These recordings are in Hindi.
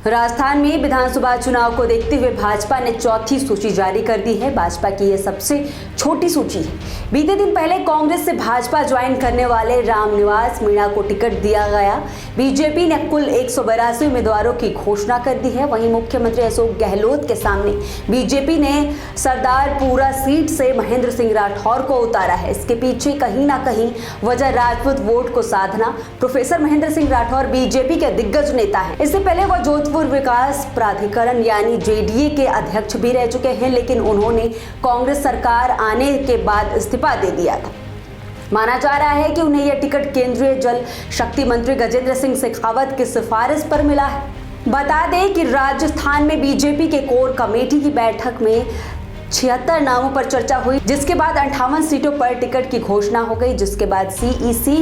राजस्थान में विधानसभा चुनाव को देखते हुए भाजपा ने चौथी सूची जारी कर दी है। भाजपा की यह सबसे छोटी सूची है। बीते दिन पहले कांग्रेस से भाजपा ज्वाइन करने वाले रामनिवास मीणा को टिकट दिया गया। बीजेपी ने कुल 182 उम्मीदवारों की घोषणा कर दी है। वहीं मुख्यमंत्री अशोक गहलोत के सामने बीजेपी ने सरदारपुरा सीट से महेंद्र सिंह राठौर को उतारा है। इसके पीछे कहीं ना कहीं वजह राजपूत वोट को साधना। प्रोफेसर महेंद्र सिंह राठौर बीजेपी के दिग्गज नेता है। इससे पहले वह जोधपुर विकास प्राधिकरण यानी जेडीए के अध्यक्ष भी रह चुके हैं, लेकिन उन्होंने कांग्रेस सरकार आने के बाद इस्तीफा दे दिया था। माना जा रहा है कि उन्हें यह टिकट केंद्रीय जल शक्ति मंत्री गजेंद्र सिंह शेखावत की सिफारिश पर मिला है। बता दें कि राजस्थान में बीजेपी के कोर कमेटी की बैठक में 76 नामों पर चर्चा हुई, जिसके बाद 58 सीटों पर टिकट की घोषणा हो गई। जिसके बाद सीईसी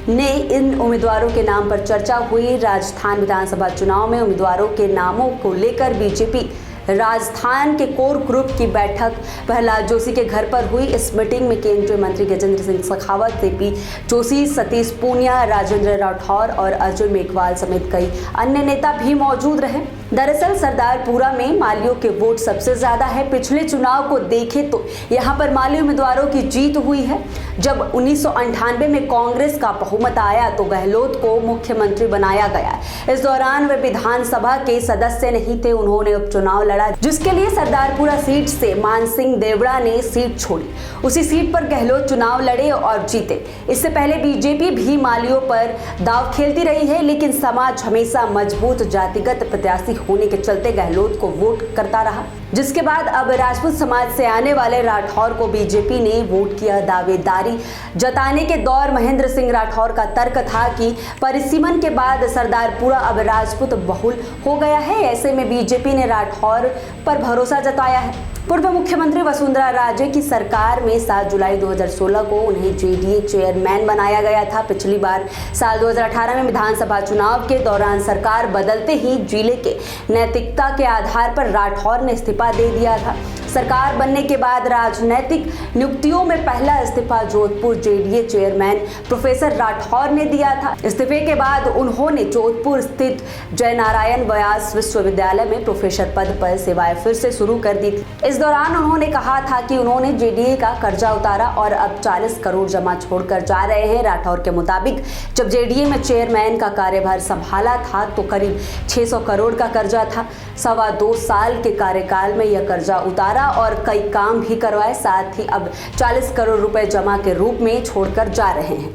ने इन उम्मीदवारों के नाम पर चर्चा हुई। राजस्थान विधानसभा चुनाव में उम्मीदवारों के नामों को लेकर बीजेपी राजस्थान के कोर ग्रुप की बैठक प्रहलाद जोशी के घर पर हुई। इस मीटिंग में केंद्रीय मंत्री गजेंद्र सिंह शेखावत, सीपी जोशी, सतीश पूनिया, राजेंद्र राठौर और अर्जुन मेघवाल समेत कई अन्य नेता भी मौजूद रहे। दरअसल सरदारपुरा में मालियों के वोट सबसे ज्यादा है। पिछले चुनाव को देखें तो यहाँ पर माली उम्मीदवारों की जीत हुई है। जब 1998 में कांग्रेस का बहुमत आया तो गहलोत को मुख्यमंत्री बनाया गया। इस दौरान वे विधानसभा के सदस्य नहीं थे। उन्होंने उपचुनाव लड़ा, जिसके लिए सरदारपुरा सीट से मानसिंह देवड़ा ने सीट छोड़ी। उसी सीट पर गहलोत चुनाव लड़े और जीते। इससे पहले बीजेपी भी मालियों पर दांव खेलती रही है, लेकिन समाज हमेशा मजबूत जातिगत प्रत्याशी होने के चलते गहलोत को वोट करता रहा। जिसके बाद अब राजपूत समाज से आने वाले राठौर को बीजेपी ने वोट किया। दावेदारी जताने के दौर महेंद्र सिंह राठौर का तर्क था कि परिसीमन के बाद सरदारपुरा अब राजपूत बहुल हो गया है। ऐसे में बीजेपी ने राठौर पर भरोसा जताया है। पूर्व मुख्यमंत्री वसुंधरा राजे की सरकार में 7 जुलाई 2016 को उन्हें जेडीए चेयरमैन बनाया गया था। पिछली बार साल 2018 में विधानसभा चुनाव के दौरान सरकार बदलते ही जिले के नैतिकता के आधार पर राठौर ने इस्तीफा दे दिया था। सरकार बनने के बाद राजनीतिक नियुक्तियों में पहला इस्तीफा Jodhpur JDA chairman professor Rathore ने दिया था। इस्तीफे के बाद उन्होंने जोधपुर स्थित जयनारायण व्यास विश्वविद्यालय में प्रोफेसर पद पर सेवाएं फिर से शुरू कर दी थी। इस दौरान उन्होंने कहा था कि उन्होंने जेडीए का कर्जा उतारा और अब 40 करोड़ जमा छोड़कर जा रहे हैं। राठौर के मुताबिक जब जेडीए में चेयरमैन का कार्यभार संभाला था तो करीब 600 करोड़ का कर्जा था। 2.25 साल के कार्यकाल में यह कर्जा उतारा और कई काम भी करवाए। साथ ही अब 40 करोड़ रुपए जमा के रूप में छोड़कर जा रहे हैं।